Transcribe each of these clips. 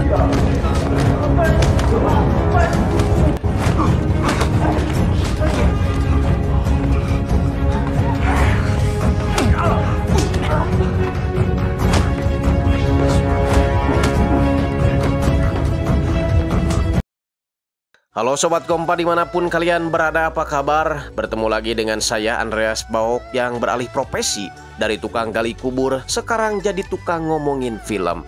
Halo Sobat Kompa dimanapun kalian berada, apa kabar? Bertemu lagi dengan saya Andreas Baok yang beralih profesi dari tukang gali kubur sekarang jadi tukang ngomongin film.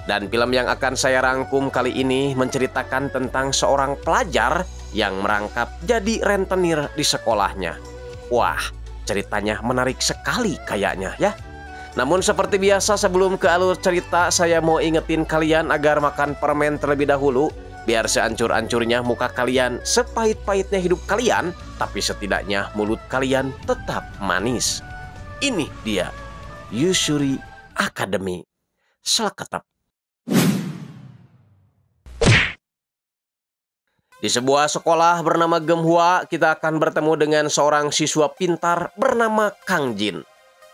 Dan film yang akan saya rangkum kali ini menceritakan tentang seorang pelajar yang merangkap jadi rentenir di sekolahnya. Wah, ceritanya menarik sekali kayaknya ya. Namun seperti biasa sebelum ke alur cerita, saya mau ingetin kalian agar makan permen terlebih dahulu. Biar seancur-ancurnya muka kalian, sepahit-pahitnya hidup kalian, tapi setidaknya mulut kalian tetap manis. Ini dia, Yusuri Academy. Seleketep. Di sebuah sekolah bernama Gemhua, kita akan bertemu dengan seorang siswa pintar bernama Kang Jin.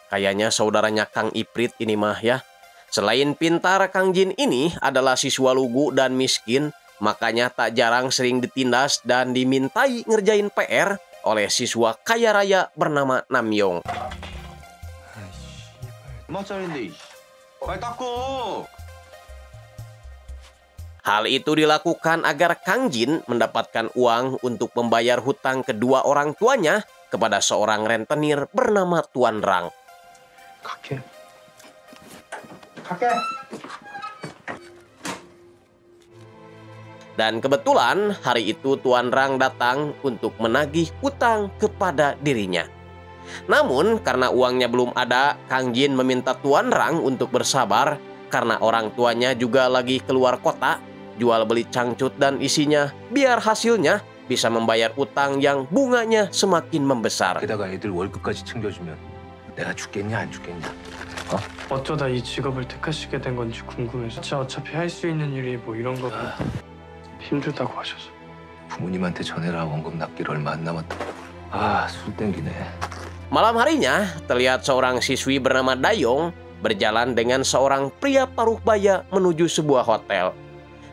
Kayaknya saudaranya Kang Iprit ini mah ya. Selain pintar, Kang Jin ini adalah siswa lugu dan miskin. Makanya tak jarang sering ditindas dan dimintai ngerjain PR oleh siswa kaya raya bernama Namyong. Hal itu dilakukan agar Kang Jin mendapatkan uang untuk membayar hutang kedua orang tuanya kepada seorang rentenir bernama Tuan Rang. Kakek. Dan kebetulan hari itu Tuan Rang datang untuk menagih hutang kepada dirinya. Namun karena uangnya belum ada, Kang Jin meminta Tuan Rang untuk bersabar karena orang tuanya juga lagi keluar kota, jual beli cangcut dan isinya, biar hasilnya bisa membayar utang yang bunganya semakin membesar. 게다가 애들 월급까지 챙겨주면 내가 죽겠냐 안 죽겠냐? 어쩌다 이 직업을 택하시게 된 건지 궁금해서. 진짜 어차피 할 수 있는 일이 뭐 이런 거 힘들다고 하셔서. 부모님한테 전해라. 원금 납기를 얼마 안 남았다고. 술 땡기네. Malam harinya, terlihat seorang siswi bernama Dayong berjalan dengan seorang pria paruh baya menuju sebuah hotel.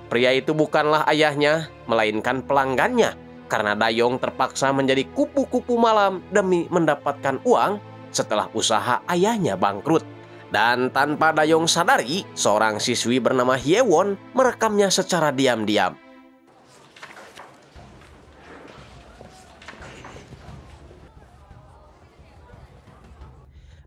Pria itu bukanlah ayahnya, melainkan pelanggannya, karena Dayong terpaksa menjadi kupu-kupu malam demi mendapatkan uang setelah usaha ayahnya bangkrut. Dan tanpa Dayong sadari, seorang siswi bernama Hyewon merekamnya secara diam-diam.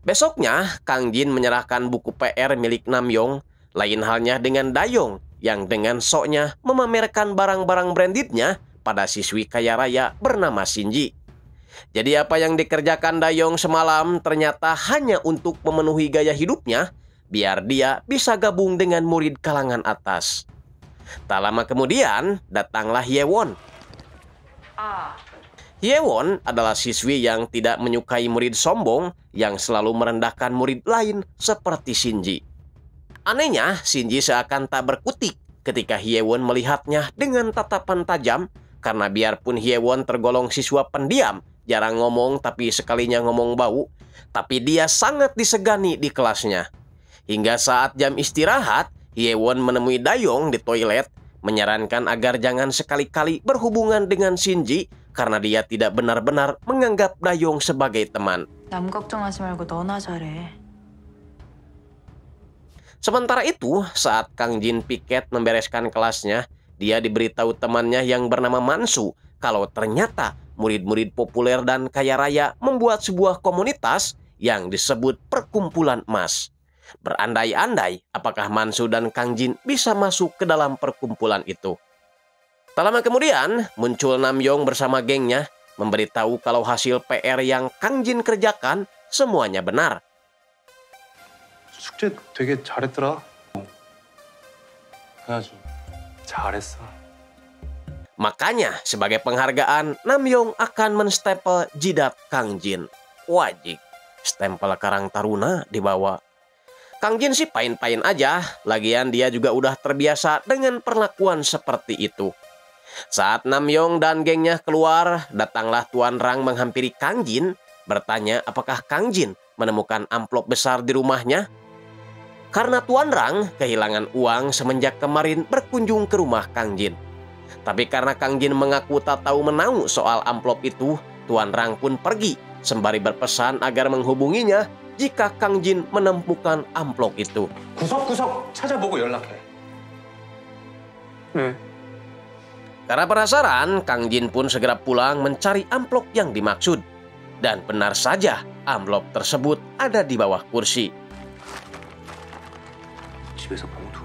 Besoknya, Kang Jin menyerahkan buku PR milik Namyong, lain halnya dengan Dayong yang dengan soknya memamerkan barang-barang brandednya pada siswi kaya raya bernama Shinji. Jadi apa yang dikerjakan Dayong semalam ternyata hanya untuk memenuhi gaya hidupnya, biar dia bisa gabung dengan murid kalangan atas. Tak lama kemudian, datanglah Hyewon. Hyewon adalah siswi yang tidak menyukai murid sombong yang selalu merendahkan murid lain seperti Shinji. Anehnya, Shinji seakan tak berkutik ketika Hyewon melihatnya dengan tatapan tajam, karena biarpun Hyewon tergolong siswa pendiam, jarang ngomong tapi sekalinya ngomong bau, tapi dia sangat disegani di kelasnya. Hingga saat jam istirahat, Hyewon menemui Dayong di toilet, menyarankan agar jangan sekali-kali berhubungan dengan Shinji karena dia tidak benar-benar menganggap Dayong sebagai teman. 남 걱정하지 말고 너나 잘해. Sementara itu, saat Kang Jin piket membereskan kelasnya, dia diberitahu temannya yang bernama Mansu kalau ternyata murid-murid populer dan kaya raya membuat sebuah komunitas yang disebut Perkumpulan Emas. Berandai-andai apakah Mansu dan Kang Jin bisa masuk ke dalam perkumpulan itu. Tak lama kemudian, muncul Namyong bersama gengnya, memberitahu kalau hasil PR yang Kang Jin kerjakan semuanya benar. 숙제 되게 잘했더라. 해야죠. 잘했어. Makanya, sebagai penghargaan, Namyong akan menstempel jidat Kang Jin. Wajib, stempel Karang Taruna dibawa. Kang Jin sih pain-pain aja, lagian dia juga udah terbiasa dengan perlakuan seperti itu. Saat Namyong dan gengnya keluar, datanglah Tuan Rang menghampiri Kang Jin, bertanya apakah Kang Jin menemukan amplop besar di rumahnya. Karena Tuan Rang kehilangan uang semenjak kemarin berkunjung ke rumah Kang Jin. Tapi karena Kang Jin mengaku tak tahu menau soal amplop itu, Tuan Rang pun pergi sembari berpesan agar menghubunginya jika Kang Jin menemukan amplop itu. 구석구석 찾아보고 연락해. 네. Karena penasaran, Kang Jin pun segera pulang mencari amplop yang dimaksud. Dan benar saja, amplop tersebut ada di bawah kursi. 집에서 봉투.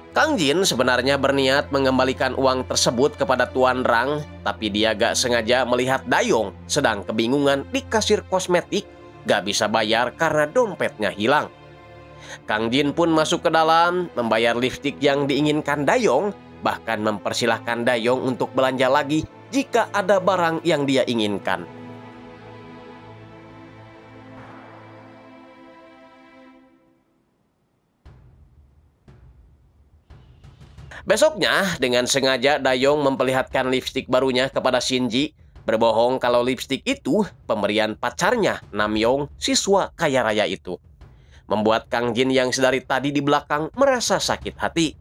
Kang Jin sebenarnya berniat mengembalikan uang tersebut kepada Tuan Rang, tapi dia gak sengaja melihat Dayong sedang kebingungan di kasir kosmetik, gak bisa bayar karena dompetnya hilang. Kang Jin pun masuk ke dalam, membayar lipstik yang diinginkan Dayong, bahkan mempersilahkan Dayong untuk belanja lagi jika ada barang yang dia inginkan. Besoknya, dengan sengaja Dayong memperlihatkan lipstik barunya kepada Shinji, berbohong kalau lipstik itu pemberian pacarnya, Namyong, siswa kaya raya itu. Membuat Kang Jin yang sedari tadi di belakang merasa sakit hati.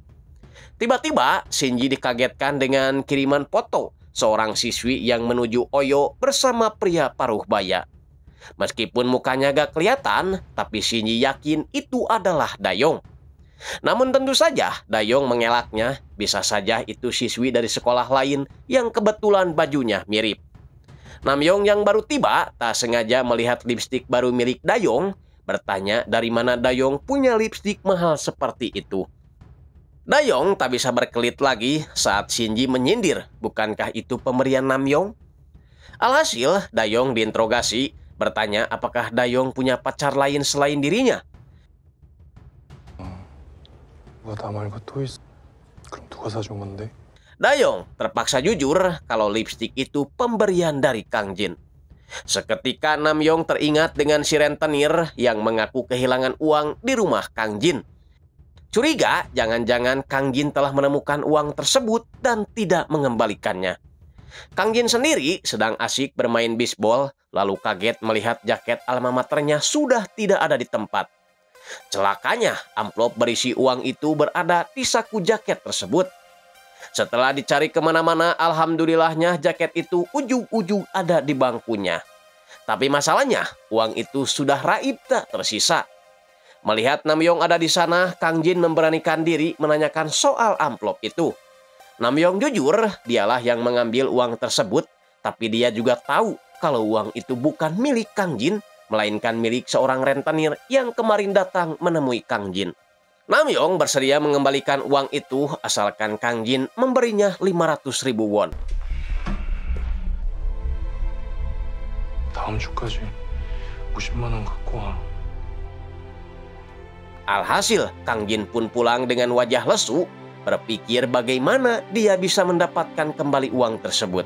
Tiba-tiba, Shinji dikagetkan dengan kiriman foto seorang siswi yang menuju Oyo bersama pria paruh baya. Meskipun mukanya gak kelihatan, tapi Shinji yakin itu adalah Dayong. Namun tentu saja Dayong mengelaknya, bisa saja itu siswi dari sekolah lain yang kebetulan bajunya mirip. Namyong yang baru tiba tak sengaja melihat lipstik baru milik Dayong, bertanya dari mana Dayong punya lipstik mahal seperti itu. Dayong tak bisa berkelit lagi saat Shinji menyindir, bukankah itu pemberian Namyong? Alhasil, Dayong diinterogasi, bertanya apakah Dayong punya pacar lain selain dirinya. 뭐가 나 말고 또 있어? 그럼 누가 사준 건데? Dayong terpaksa jujur kalau lipstik itu pemberian dari Kang Jin. Seketika Namyong teringat dengan si rentenir yang mengaku kehilangan uang di rumah Kang Jin. Curiga jangan-jangan Kang Jin telah menemukan uang tersebut dan tidak mengembalikannya. Kang Jin sendiri sedang asik bermain bisbol, lalu kaget melihat jaket alma maternya sudah tidak ada di tempat. Celakanya, amplop berisi uang itu berada di saku jaket tersebut. Setelah dicari kemana-mana, alhamdulillahnya jaket itu ujung-ujung ada di bangkunya. Tapi masalahnya, uang itu sudah raib tak tersisa. Melihat Namyong ada di sana, Kang Jin memberanikan diri menanyakan soal amplop itu. Namyong jujur, dialah yang mengambil uang tersebut, tapi dia juga tahu kalau uang itu bukan milik Kang Jin, melainkan milik seorang rentenir yang kemarin datang menemui Kang Jin. Namyong bersedia mengembalikan uang itu asalkan Kang Jin memberinya 500.000 won. 다음 주까지 50만 원 갖고 와. Alhasil, Kang Jin pun pulang dengan wajah lesu, berpikir bagaimana dia bisa mendapatkan kembali uang tersebut.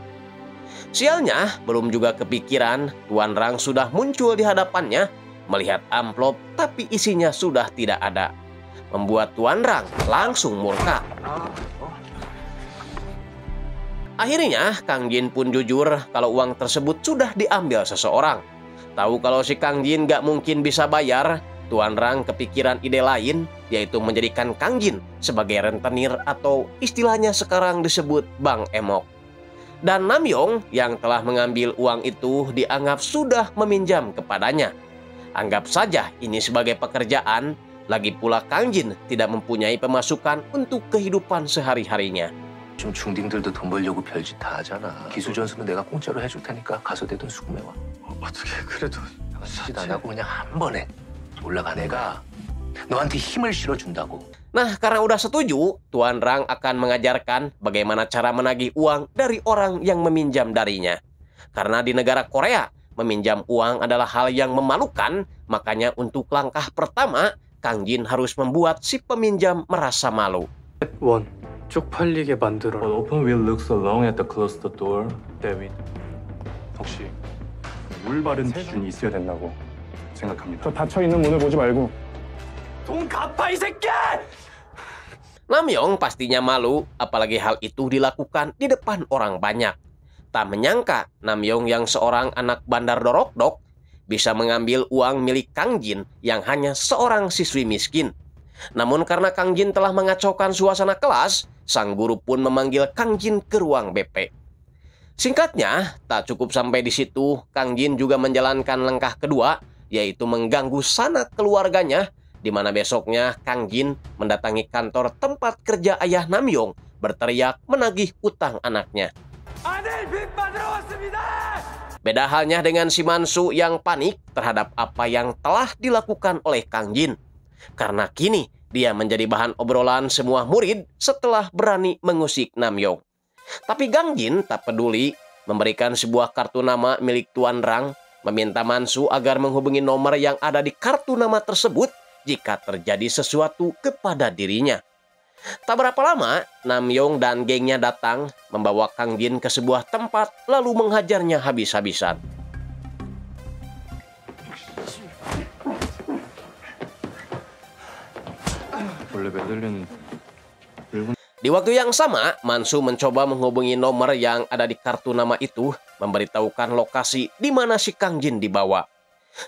Sialnya, belum juga kepikiran, Tuan Rang sudah muncul di hadapannya, melihat amplop tapi isinya sudah tidak ada. Membuat Tuan Rang langsung murka. Akhirnya, Kang Jin pun jujur kalau uang tersebut sudah diambil seseorang. Tahu kalau si Kang Jin gak mungkin bisa bayar, Tuan Rang kepikiran ide lain, yaitu menjadikan Kang Jin sebagai rentenir atau istilahnya sekarang disebut Bang Emok. Dan Namyong yang telah mengambil uang itu dianggap sudah meminjam kepadanya. Anggap saja ini sebagai pekerjaan, lagi pula Kang Jin tidak mempunyai pemasukan untuk kehidupan sehari-harinya. 지금 중딩들도 돈 벌려고 별짓 다 하잖아. 기술 전수는 내가 공짜로 해줄 테니까 가서 내 돈 수금해와. 어떻게 그래도 짓 안 하고 그냥 한 번에 올라간 애가 너한테 힘을 실어준다고. Nah, karena udah setuju, Tuan Rang akan mengajarkan bagaimana cara menagih uang dari orang yang meminjam darinya. Karena di negara Korea, meminjam uang adalah hal yang memalukan, makanya untuk langkah pertama, Kang Jin harus membuat si peminjam merasa malu. 원 쪽팔리게 만들어라. But open wheel looks along at the close the door. 데빗 혹시 올바른 기준이 있어야 된다고 생각합니다. 저 닫혀 있는 문을 보지 말고 돈 갚아 이 새끼! Namyong pastinya malu, apalagi hal itu dilakukan di depan orang banyak. Tak menyangka, Namyong yang seorang anak bandar dorok-dok bisa mengambil uang milik Kang Jin yang hanya seorang siswi miskin. Namun karena Kang Jin telah mengacaukan suasana kelas, sang guru pun memanggil Kang Jin ke ruang BP. Singkatnya, tak cukup sampai di situ, Kang Jin juga menjalankan langkah kedua, yaitu mengganggu sanak keluarganya, di mana besoknya Kang Jin mendatangi kantor tempat kerja ayah Namyong, berteriak menagih utang anaknya. Beda halnya dengan si Mansu yang panik terhadap apa yang telah dilakukan oleh Kang Jin. Karena kini dia menjadi bahan obrolan semua murid setelah berani mengusik Namyong. Tapi Kang Jin tak peduli, memberikan sebuah kartu nama milik Tuan Rang, meminta Mansu agar menghubungi nomor yang ada di kartu nama tersebut jika terjadi sesuatu kepada dirinya. Tak berapa lama, Namyong dan gengnya datang, membawa Kang Jin ke sebuah tempat, lalu menghajarnya habis-habisan. Di waktu yang sama, Mansu mencoba menghubungi nomor yang ada di kartu nama itu, memberitahukan lokasi di mana si Kang Jin dibawa.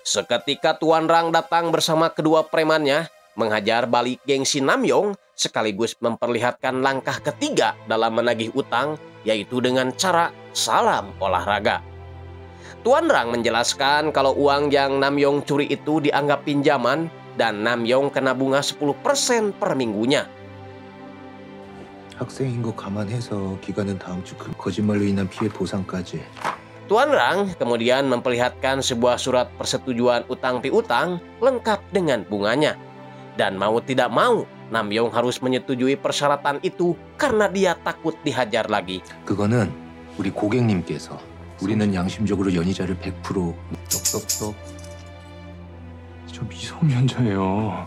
Seketika Tuan Rang datang bersama kedua premannya, menghajar balik geng si Namyong, sekaligus memperlihatkan langkah ketiga dalam menagih utang, yaitu dengan cara salam olahraga. Tuan Rang menjelaskan kalau uang yang Namyong curi itu dianggap pinjaman dan Namyong kena bunga 10% per minggunya. 학생인 거 감안해서 기간은 다음 주 거짓말로 인한 피해 보상까지. Tuan Rang kemudian memperlihatkan sebuah surat persetujuan utang piutang lengkap dengan bunganya. Dan mau tidak mau, Namyong harus menyetujui persyaratan itu karena dia takut dihajar lagi. 그거는 우리 고객님께서 우리는 양심적으로 연이자를 100% 떡떡떡. 저 미성년자예요.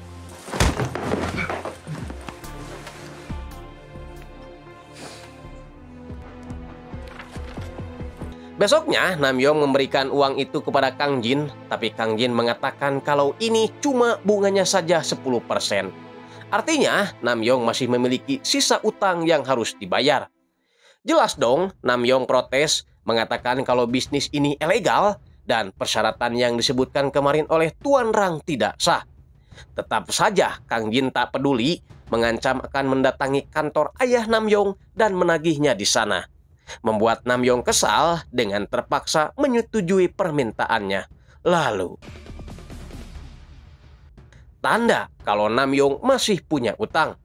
Besoknya, Namyong memberikan uang itu kepada Kang Jin, tapi Kang Jin mengatakan kalau ini cuma bunganya saja 10%. Artinya, Namyong masih memiliki sisa utang yang harus dibayar. Jelas dong, Namyong protes, mengatakan kalau bisnis ini ilegal dan persyaratan yang disebutkan kemarin oleh Tuan Rang tidak sah. Tetap saja, Kang Jin tak peduli, mengancam akan mendatangi kantor ayah Namyong dan menagihnya di sana. Membuat Namyong kesal dengan terpaksa menyetujui permintaannya. Lalu, tanda kalau Namyong masih punya utang.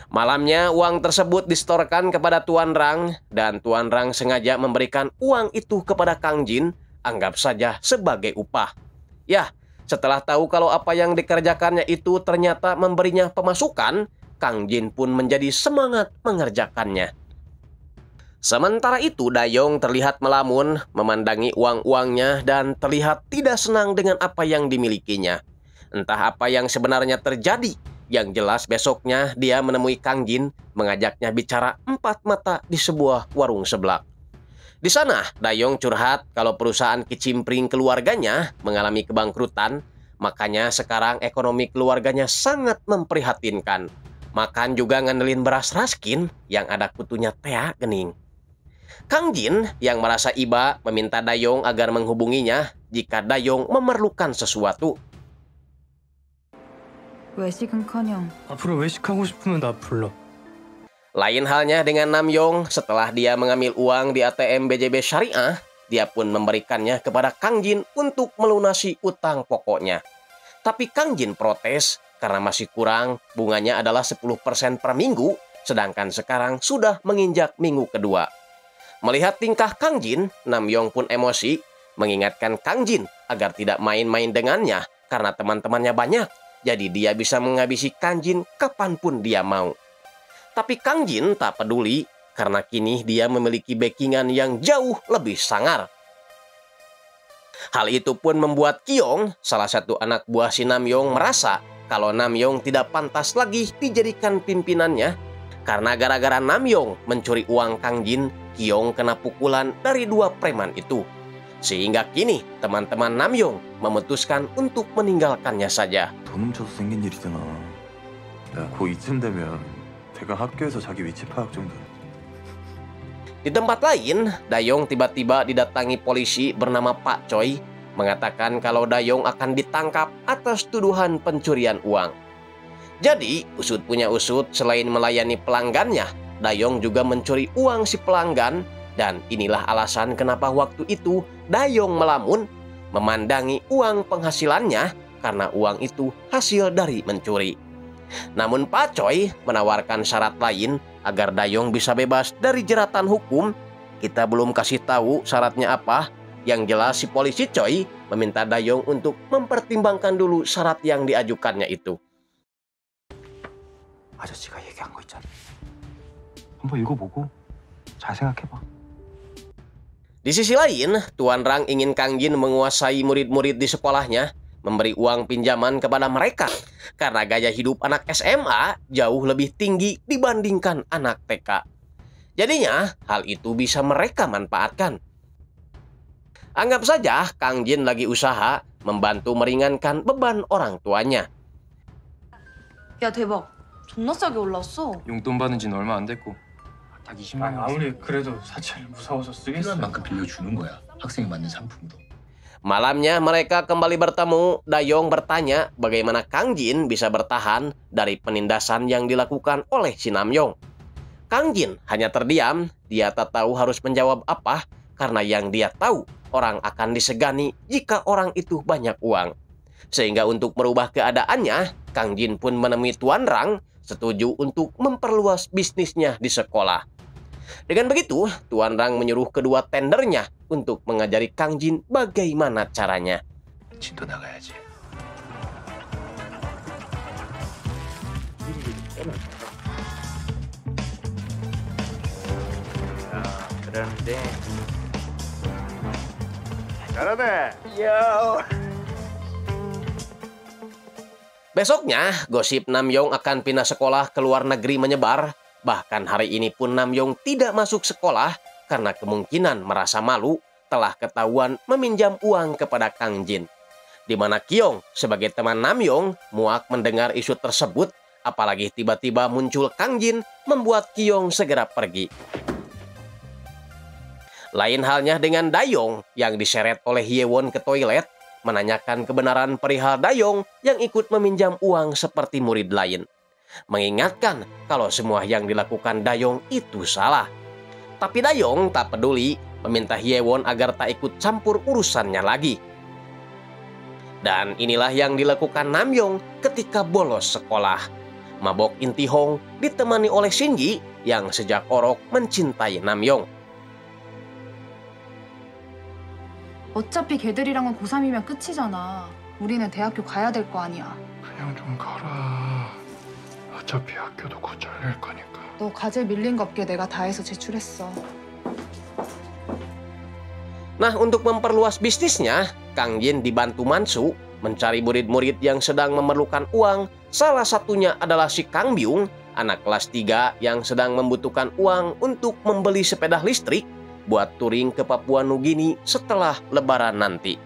Malamnya uang tersebut disetorkan kepada Tuan Rang dan Tuan Rang sengaja memberikan uang itu kepada Kang Jin, anggap saja sebagai upah. Ya, setelah tahu kalau apa yang dikerjakannya itu ternyata memberinya pemasukan, Kang Jin pun menjadi semangat mengerjakannya. Sementara itu, Dayong terlihat melamun, memandangi uang-uangnya dan terlihat tidak senang dengan apa yang dimilikinya. Entah apa yang sebenarnya terjadi. Yang jelas besoknya dia menemui Kang Jin, mengajaknya bicara empat mata di sebuah warung seblak. Di sana, Dayong curhat kalau perusahaan kicimpring keluarganya mengalami kebangkrutan, makanya sekarang ekonomi keluarganya sangat memprihatinkan. Makan juga ngandelin beras raskin yang ada kutunya tea gening. Kang Jin yang merasa iba meminta Dayong agar menghubunginya jika Dayong memerlukan sesuatu. 외식은커녕 앞으로 외식하고 싶으면 나 불러. Lain halnya dengan Namyong, setelah dia mengambil uang di ATM BJB Syariah, dia pun memberikannya kepada Kang Jin untuk melunasi utang pokoknya. Tapi Kang Jin protes karena masih kurang, bunganya adalah 10% per minggu, sedangkan sekarang sudah menginjak minggu kedua. Melihat tingkah Kang Jin, Namyong pun emosi, mengingatkan Kang Jin agar tidak main-main dengannya karena teman-temannya banyak, jadi dia bisa menghabisi Kang Jin kapanpun dia mau. Tapi Kang Jin tak peduli karena kini dia memiliki backingan yang jauh lebih sangar. Hal itu pun membuat Kyong, salah satu anak buah si Namyong, merasa kalau Namyong tidak pantas lagi dijadikan pimpinannya. Karena gara-gara Namyong mencuri uang Kang Jin, Kyong kena pukulan dari dua preman itu. Sehingga kini teman-teman Namyong memutuskan untuk meninggalkannya saja. 돈 훔쳐서 생긴 일이잖아. 야, 고 이쯤 되면 대강 학교에서 자기 위치 파악 정도는. Di tempat lain, Dayong tiba-tiba didatangi polisi bernama Pak Choi. mengatakan kalau Dayong akan ditangkap atas tuduhan pencurian uang. Jadi, usut punya usut, selain melayani pelanggannya, Dayong juga mencuri uang si pelanggan, dan inilah alasan kenapa waktu itu Dayong melamun, memandangi uang penghasilannya karena uang itu hasil dari mencuri. Namun Pak Coy menawarkan syarat lain agar Dayong bisa bebas dari jeratan hukum. Kita belum kasih tahu syaratnya apa. Yang jelas si polisi Coy meminta Dayong untuk mempertimbangkan dulu syarat yang diajukannya itu. 아저씨가 얘기한 거 있잖아. 한번 읽어보고 잘 생각해봐. Di sisi lain, Tuan Rang ingin Kang Jin menguasai murid-murid di sekolahnya, memberi uang pinjaman kepada mereka, karena gaya hidup anak SMA jauh lebih tinggi dibandingkan anak TK. Jadinya, hal itu bisa mereka manfaatkan. Anggap saja Kang Jin lagi usaha membantu meringankan beban orang tuanya. 야 대박. 존나 싸게 올랐어. 용돈 받은 지는 얼마 안 됐고. 딱 20만 원. 아무리 그래도 사채를 무서워서 쓰겠어. 필요한 만큼 빌려주는 거야. 학생이 맞는 상품도. Malamnya mereka kembali bertemu. Dayong bertanya bagaimana Kang Jin bisa bertahan dari penindasan yang dilakukan oleh si Namyong. Kang Jin hanya terdiam, dia tak tahu harus menjawab apa, karena yang dia tahu orang akan disegani jika orang itu banyak uang. Sehingga untuk merubah keadaannya, Kang Jin pun menemui Tuan Rang, setuju untuk memperluas bisnisnya di sekolah. Dengan begitu, Tuan Rang menyuruh kedua tendernya untuk mengajari Kang Jin bagaimana caranya. 진도 나가야지. 그런데 Besoknya, gosip Namyong akan pindah sekolah ke luar negeri menyebar. Bahkan hari ini pun Namyong tidak masuk sekolah karena kemungkinan merasa malu telah ketahuan meminjam uang kepada Kang Jin. Di mana Kyong sebagai teman Namyong muak mendengar isu tersebut, apalagi tiba-tiba muncul Kang Jin membuat Kyong segera pergi. Lain halnya dengan Dayong yang diseret oleh Hyewon ke toilet, menanyakan kebenaran perihal Dayong yang ikut meminjam uang seperti murid lain. Mengingatkan kalau semua yang dilakukan Dayong itu salah. Tapi Dayong tak peduli, meminta Hyewon agar tak ikut campur urusannya lagi. Dan inilah yang dilakukan Namyong ketika bolos sekolah. Mabok Intihong ditemani oleh Shinji yang sejak orok mencintai Namyong. 어차피 걔들이랑은 고3이면 끝이잖아. 우리는 대학교 가야 될 거 아니야. 그냥 좀 가라. 어차피 학교도 곧 잘릴 거니까. 너 과제 밀린 거 없게 내가 다 해서 제출했어. Nah, untuk memperluas bisnisnya, Kang Jin dibantu Mansu mencari murid-murid yang sedang memerlukan uang. Salah satunya adalah si Kang Byung, anak kelas 3 yang sedang membutuhkan uang untuk membeli sepeda listrik buat touring ke Papua Nugini setelah lebaran nanti.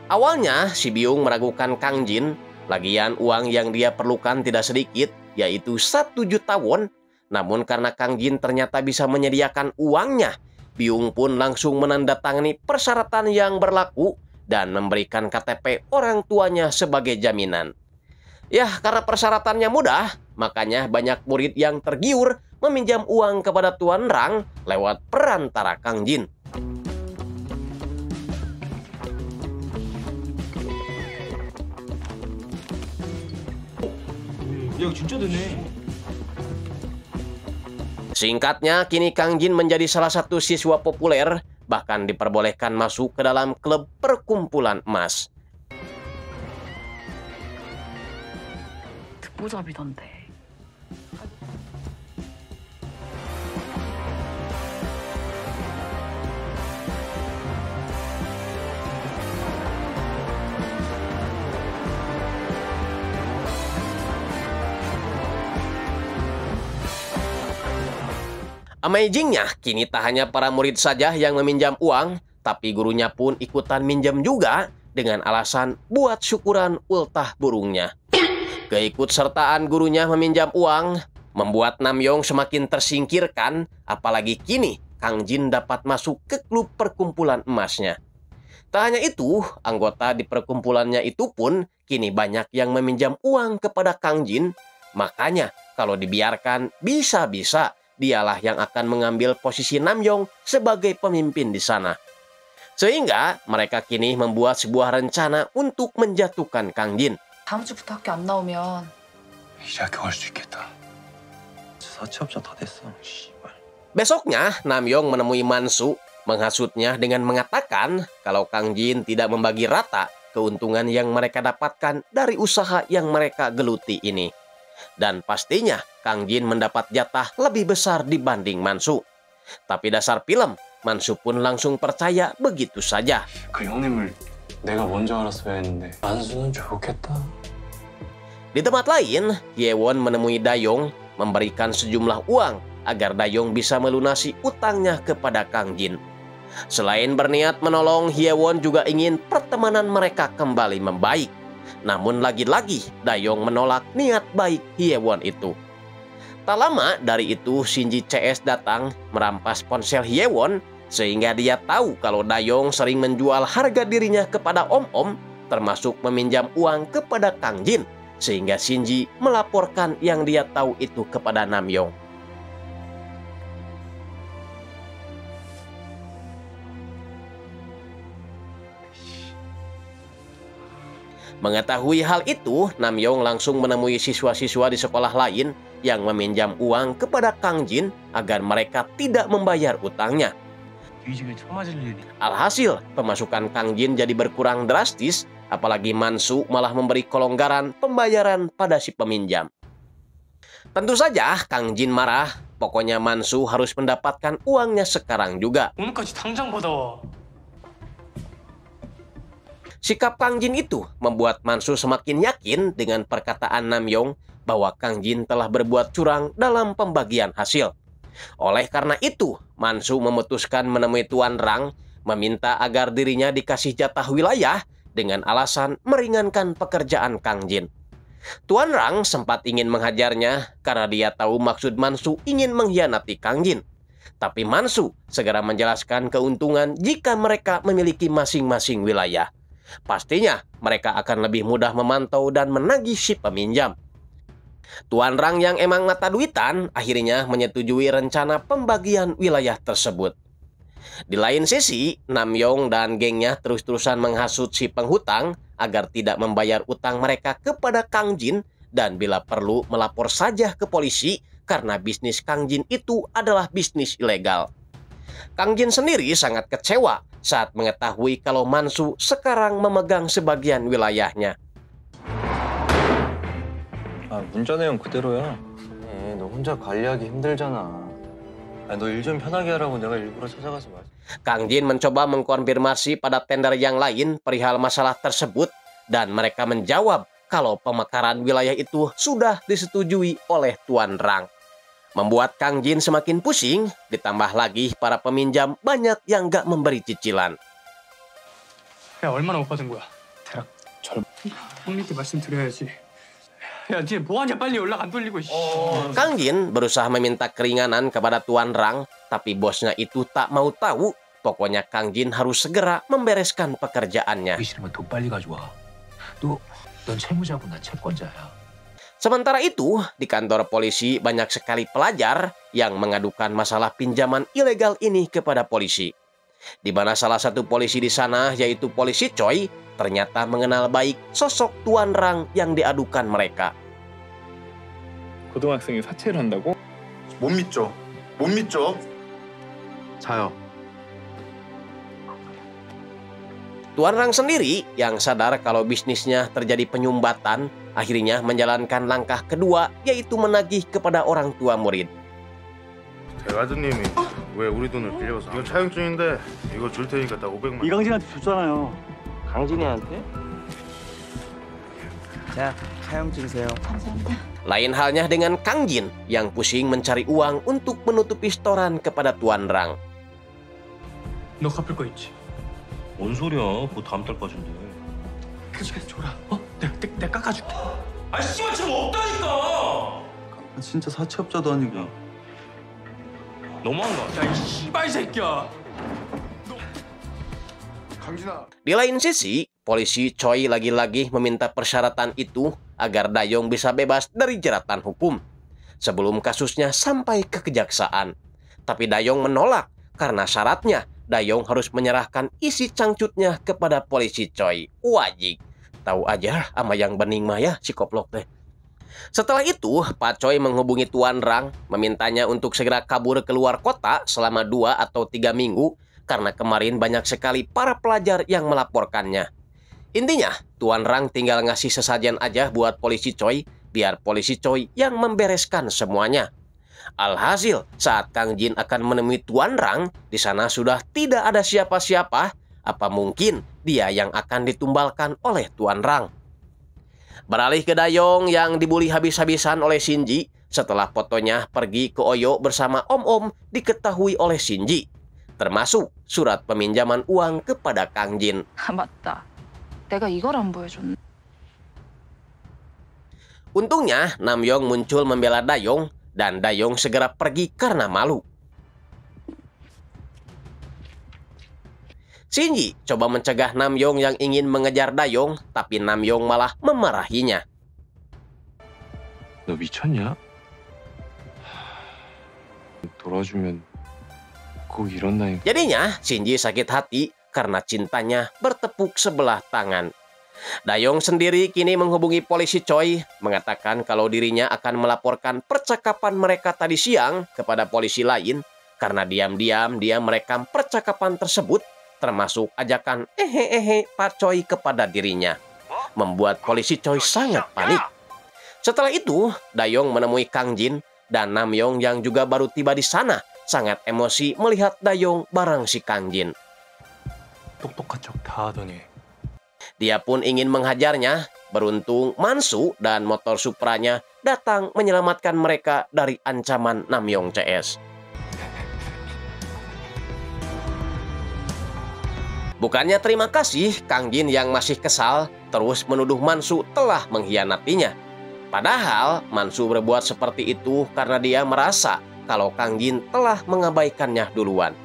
Awalnya, si Byung meragukan Kang Jin, lagian uang yang dia perlukan tidak sedikit, yaitu 1 juta won. Namun karena Kang Jin ternyata bisa menyediakan uangnya, Byung pun langsung menandatangani persyaratan yang berlaku dan memberikan KTP orang tuanya sebagai jaminan. Ya, karena persyaratannya mudah, makanya banyak murid yang tergiur meminjam uang kepada Tuan Rang lewat perantara Kang Jin. 야, 진짜 되네. Singkatnya, kini Kang Jin menjadi salah satu siswa populer, bahkan diperbolehkan masuk ke dalam klub perkumpulan emas. 듣보잡이던데. Amazingnya, kini tak hanya para murid saja yang meminjam uang, tapi gurunya pun ikutan minjam juga dengan alasan buat syukuran ultah burungnya. Keikutsertaan gurunya meminjam uang membuat Namyong semakin tersingkirkan, apalagi kini Kang Jin dapat masuk ke klub perkumpulan emasnya. Tak hanya itu, anggota di perkumpulannya itu pun kini banyak yang meminjam uang kepada Kang Jin. Makanya kalau dibiarkan, bisa-bisa dialah yang akan mengambil posisi Namyong sebagai pemimpin di sana. Sehingga mereka kini membuat sebuah rencana untuk menjatuhkan Kang Jin. 다음 주부터 학교 안 나오면 이제 학교 갈 수 있겠다. 사채업자 다 됐어. 씨발. Besoknya, Namyong menemui Mansu, menghasutnya dengan mengatakan kalau Kang Jin tidak membagi rata keuntungan yang mereka dapatkan dari usaha yang mereka geluti ini. Dan pastinya Kang Jin mendapat jatah lebih besar dibanding Mansu. Tapi dasar film, Mansu pun langsung percaya begitu saja. 그 형님을 내가 먼저 알았어야 했는데 만수는 좋겠다. Di tempat lain, Hyewon menemui Dayong, memberikan sejumlah uang agar Dayong bisa melunasi utangnya kepada Kang Jin. Selain berniat menolong, Hyewon juga ingin pertemanan mereka kembali membaik. Namun lagi-lagi Dayong menolak niat baik Hyewon itu. Tak lama dari itu Shinji CS datang merampas ponsel Hyewon sehingga dia tahu kalau Dayong sering menjual harga dirinya kepada om-om termasuk meminjam uang kepada Kang Jin sehingga Shinji melaporkan yang dia tahu itu kepada Namyong. Mengetahui hal itu, Namyong langsung menemui siswa-siswa di sekolah lain yang meminjam uang kepada Kang Jin agar mereka tidak membayar utangnya. Alhasil, pemasukan Kang Jin jadi berkurang drastis, apalagi Mansu malah memberi kelonggaran pembayaran pada si peminjam. Tentu saja Kang Jin marah, pokoknya Mansu harus mendapatkan uangnya sekarang juga. 오늘까지 당장 받아. Sikap Kang Jin itu membuat Mansu semakin yakin dengan perkataan Namyong bahwa Kang Jin telah berbuat curang dalam pembagian hasil. Oleh karena itu, Mansu memutuskan menemui Tuan Rang, meminta agar dirinya dikasih jatah wilayah dengan alasan meringankan pekerjaan Kang Jin. Tuan Rang sempat ingin menghajarnya karena dia tahu maksud Mansu ingin mengkhianati Kang Jin. Tapi Mansu segera menjelaskan keuntungan jika mereka memiliki masing-masing wilayah. Pastinya mereka akan lebih mudah memantau dan menagih si peminjam. Tuan Rang yang emang mata duitan akhirnya menyetujui rencana pembagian wilayah tersebut. Di lain sisi, Namyong dan gengnya terus-terusan menghasut si penghutang agar tidak membayar utang mereka kepada Kang Jin dan bila perlu melapor saja ke polisi karena bisnis Kang Jin itu adalah bisnis ilegal. Kang Jin sendiri sangat kecewa saat mengetahui kalau Mansu sekarang memegang sebagian wilayahnya. 문자 내용 그대로야. 너 혼자 관리하기 힘들잖아. 너 일 좀 편하게 하라고 내가 일부러 찾아가서 말. Kang Jin mencoba mengkonfirmasi pada tender yang lain perihal masalah tersebut dan mereka menjawab kalau pemekaran wilayah itu sudah disetujui oleh Tuan Rang. Membuat Kang Jin semakin pusing, ditambah lagi para peminjam banyak yang gak memberi cicilan. 야, 얼마나 못 받은 거야? 대략 형님께 말씀드려야지. 야, 니네 뭐하냐? 빨리 연락 안 돌리고. Kang Jin berusaha meminta keringanan kepada Tuan Rang, tapi bosnya itu tak mau tahu. Pokoknya Kang Jin harus segera membereskan pekerjaannya. 싫으면 돈 빨리 가져와. 넌 채무자고 난 채권자야. Sementara itu, di kantor polisi banyak sekali pelajar yang mengadukan masalah pinjaman ilegal ini kepada polisi. Di mana salah satu polisi di sana, yaitu polisi Choi, ternyata mengenal baik sosok Tuan Rang yang diadukan mereka. 고등학생이 사채를 한다고? 못 믿죠. 못 믿죠. 자요. Tuan Rang sendiri yang sadar kalau bisnisnya terjadi penyumbatan, akhirnya menjalankan langkah kedua, yaitu menagih kepada orang tua murid. 대가드님이 왜 우리 돈을 빌려서? 이거 차용증인데 이거 줄 테니까 딱 500만. 이강진한테 줬잖아요. 강진이한테? 자, 차용증 세요. 감사합니다. Lain halnya dengan Kang Jin yang pusing mencari uang untuk menutupi setoran kepada Tuan Rang. 너 갚을 거 있지? 뭔 소리야? 그거 다음 달까지인데. 그치, 줘라. 내가 깎아줄게. 아 씨발 지금 없다니까. 진짜 사채업자도 아니고. 너무한 거 아니야? 야, 이 씨발 새끼야. Di lain sisi, polisi Choi lagi-lagi meminta persyaratan itu agar Dayong bisa bebas dari jeratan hukum sebelum kasusnya sampai ke kejaksaan. Tapi Dayong menolak karena syaratnya Dayong harus menyerahkan isi cangcutnya kepada polisi Choi. Wajib. Tahu aja ama yang bening mah ya si koplok teh. Setelah itu, Pak Choi menghubungi Tuan Rang, memintanya untuk segera kabur keluar kota selama 2 atau 3 minggu, karena kemarin banyak sekali para pelajar yang melaporkannya. Intinya, Tuan Rang tinggal ngasih sesajen aja buat polisi Choi, biar polisi Choi yang membereskan semuanya. Alhasil, saat Kang Jin akan menemui Tuan Rang, di sana sudah tidak ada siapa-siapa, apa mungkin dia yang akan ditumbalkan oleh Tuan Rang. Beralih ke Dayong yang dibully habis-habisan oleh Shinji setelah fotonya pergi ke Oyo bersama Om-Om diketahui oleh Shinji, termasuk surat peminjaman uang kepada Kang Jin. 맞다. 내가 이걸 안 보여줬네. Untungnya Namyong muncul membela Dayong dan Dayong segera pergi karena malu. Shinji coba mencegah Namyong yang ingin mengejar Dayong, tapi Namyong malah memarahinya. 너 미쳤냐? 돌아주면 꼭 이런다니까. Jadinya Shinji sakit hati karena cintanya bertepuk sebelah tangan. Dayong sendiri kini menghubungi polisi Choi, mengatakan kalau dirinya akan melaporkan percakapan mereka tadi siang kepada polisi lain karena diam-diam dia merekam percakapan tersebut, termasuk ajakan Pak Choi kepada dirinya, membuat polisi Choi sangat panik. Setelah itu, Dayong menemui Kang Jin dan Namyong yang juga baru tiba di sana, sangat emosi melihat Dayong bareng si Kang Jin. 똑똑한 척 다 하더니 Dia pun ingin menghajarnya, beruntung Mansu dan motor Supranya datang menyelamatkan mereka dari ancaman Namyong CS. Bukannya terima kasih, Kang Jin yang masih kesal terus menuduh Mansu telah mengkhianatinya. Padahal Mansu berbuat seperti itu karena dia merasa kalau Kang Jin telah mengabaikannya duluan.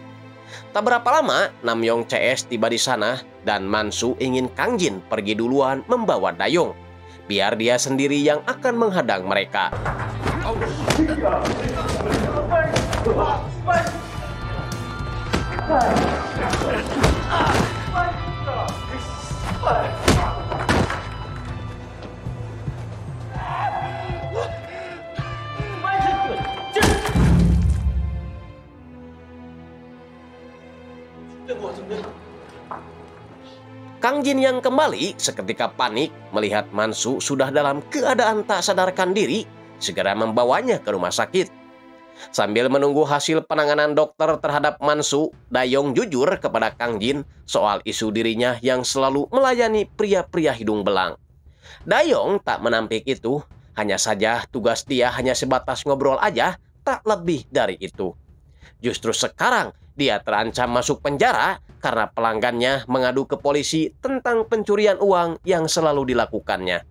Tak berapa lama, Namyong CS tiba di sana dan Mansu ingin Kang Jin pergi duluan membawa Dayong, biar dia sendiri yang akan menghadang mereka. Kang Jin yang kembali seketika panik melihat Mansu sudah dalam keadaan tak sadarkan diri, segera membawanya ke rumah sakit. Sambil menunggu hasil penanganan dokter terhadap Mansu, Dayong jujur kepada Kang Jin soal isu dirinya yang selalu melayani pria-pria hidung belang. Dayong tak menampik itu, hanya saja tugas dia hanya sebatas ngobrol aja, tak lebih dari itu. Justru sekarang dia terancam masuk penjara karena pelanggannya mengadu ke polisi tentang pencurian uang yang selalu dilakukannya.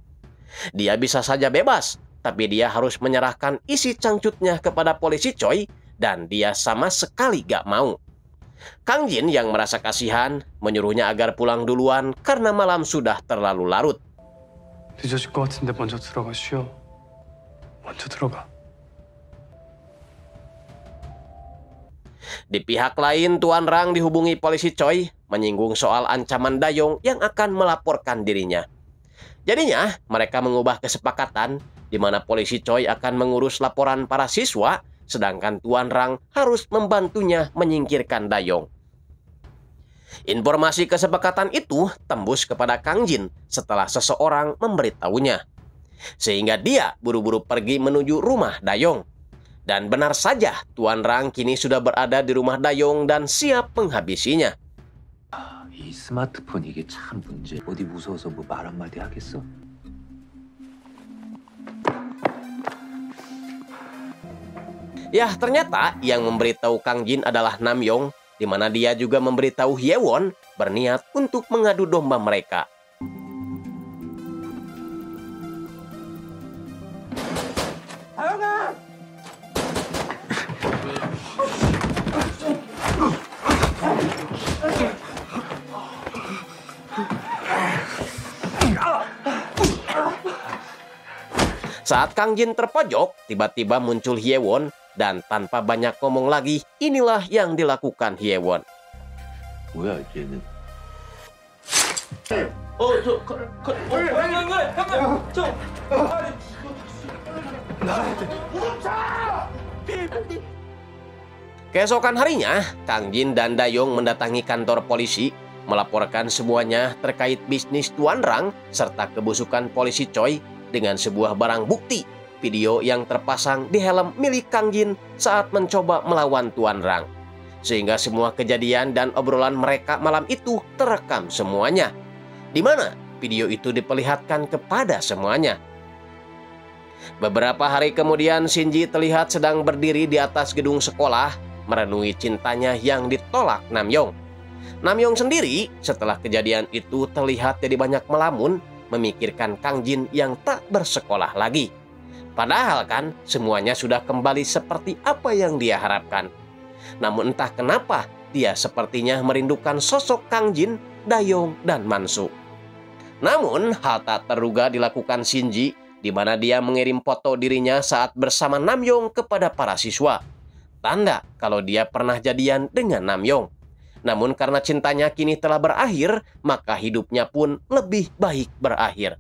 Dia bisa saja bebas, tapi dia harus menyerahkan isi cangcutnya kepada polisi Choi dan dia sama sekali gak mau. Kang Jin yang merasa kasihan menyuruhnya agar pulang duluan karena malam sudah terlalu larut. 늦어질 것 같은데 먼저 들어가 쉬어. 먼저 들어가. Di pihak lain, Tuan Rang dihubungi polisi Choi menyinggung soal ancaman Dayong yang akan melaporkan dirinya. Jadinya, mereka mengubah kesepakatan di mana polisi Choi akan mengurus laporan para siswa, sedangkan Tuan Rang harus membantunya menyingkirkan Dayong. Informasi kesepakatan itu tembus kepada Kang Jin setelah seseorang memberitahunya, sehingga dia buru-buru pergi menuju rumah Dayong. Dan benar saja, Tuan Rang kini sudah berada di rumah Dayong dan siap menghabisinya. 이 스마트폰 이게 참 문제. 어디 무서워서 뭐 말 한마디 하겠어? Ya, ternyata yang memberitahu Kang Jin adalah Namyong, di mana dia juga memberitahu Hyewon berniat untuk mengadu domba mereka. Saat Kang Jin terpojok, tiba-tiba muncul Hyewon dan tanpa banyak ngomong lagi, inilah yang dilakukan Hyewon. 뭐야 얘는? Keesokan harinya, Kang Jin dan Dayong mendatangi kantor polisi, melaporkan semuanya terkait bisnis Tuan Rang serta kebusukan polisi Choi dengan sebuah barang bukti, video yang terpasang di helm milik Kang Jin saat mencoba melawan Tuan Rang. Sehingga semua kejadian dan obrolan mereka malam itu terekam semuanya, di mana video itu diperlihatkan kepada semuanya. Beberapa hari kemudian, Shinji terlihat sedang berdiri di atas gedung sekolah, merenungi cintanya yang ditolak Namyong. Namyong sendiri setelah kejadian itu terlihat jadi banyak melamun, memikirkan Kang Jin yang tak bersekolah lagi. Padahal kan semuanya sudah kembali seperti apa yang dia harapkan. Namun entah kenapa dia sepertinya merindukan sosok Kang Jin, Dayong, dan Mansu. Namun hal tak terduga dilakukan Shinji, di mana dia mengirim foto dirinya saat bersama Namyong kepada para siswa. Tanda kalau dia pernah jadian dengan Namyong. Namun karena cintanya kini telah berakhir, maka hidupnya pun lebih baik berakhir.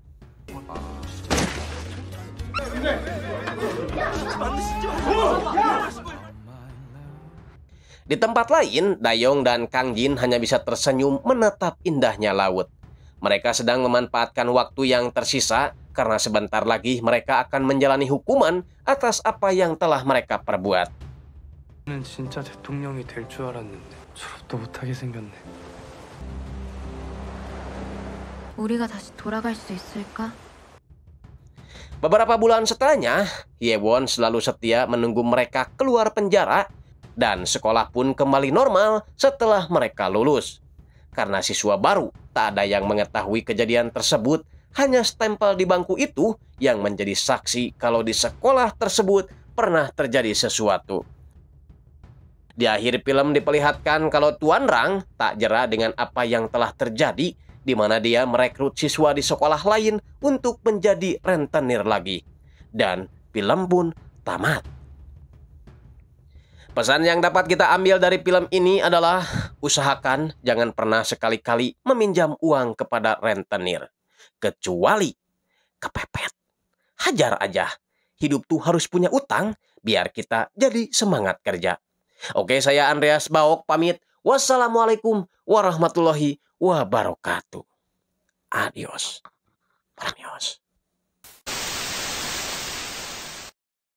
Di tempat lain, Dayong dan Kang Jin hanya bisa tersenyum menatap indahnya laut. Mereka sedang memanfaatkan waktu yang tersisa karena sebentar lagi mereka akan menjalani hukuman atas apa yang telah mereka perbuat. 는 진짜 대통령이 될 줄 알았는데 졸업도 못하게 생겼네. 우리가 다시 돌아갈 수 있을까? Beberapa bulan setelahnya, Hyewon selalu setia menunggu mereka keluar penjara dan sekolah pun kembali normal setelah mereka lulus. Karena siswa baru, tak ada yang mengetahui kejadian tersebut, hanya stempel di bangku itu yang menjadi saksi kalau di sekolah tersebut pernah terjadi sesuatu. Di akhir film diperlihatkan kalau Tuan Rang tak jera dengan apa yang telah terjadi, di mana dia merekrut siswa di sekolah lain untuk menjadi rentenir lagi. Dan film pun tamat. Pesan yang dapat kita ambil dari film ini adalah usahakan jangan pernah sekali-kali meminjam uang kepada rentenir. Kecuali kepepet. Hajar aja. Hidup tuh harus punya utang biar kita jadi semangat kerja. Oke, saya Andreas Baok pamit. Wassalamualaikum warahmatullahi wabarakatuh. Adios. Adios.